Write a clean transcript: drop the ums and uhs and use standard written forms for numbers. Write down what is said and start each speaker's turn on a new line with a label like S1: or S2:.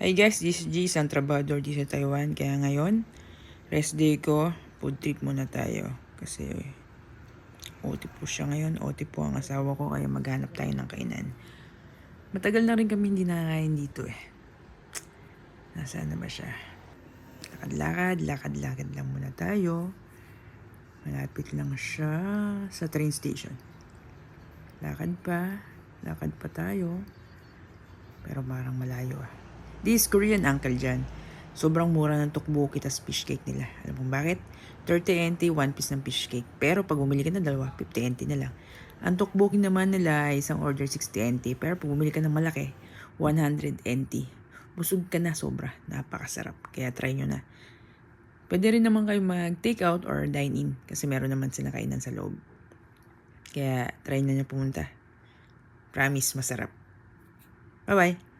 S1: Hi guys, this is G, isang trabador dito sa Taiwan. Kaya ngayon, rest day ko, food trip muna tayo. Kasi OT po siya ngayon, OT po ang asawa ko, kaya maghanap tayo ng kainan. Matagal na rin kami hindi nakakain dito eh. Nasaan na ba siya? Lakad-lakad lang muna tayo. Malapit lang siya sa train station. Lakad pa tayo. Pero parang malayo ah. This Korean uncle dyan. Sobrang mura ng tteokbokki tas fish cake nila. Alam mo bakit? 30 NT, one piece ng fish cake. Pero pag bumili ka ng dalawa, 50 NT na lang. Ang tteokbokki naman nila ay isang order 60 NT. Pero pag bumili ka ng malaki, 100 NT. Busog ka na sobra. Napakasarap. Kaya try nyo na. Pwede rin naman kayo mag-take out or dine in. Kasi meron naman silang kainan sa loob. Kaya try na nyo pumunta. Promise, masarap. Bye-bye!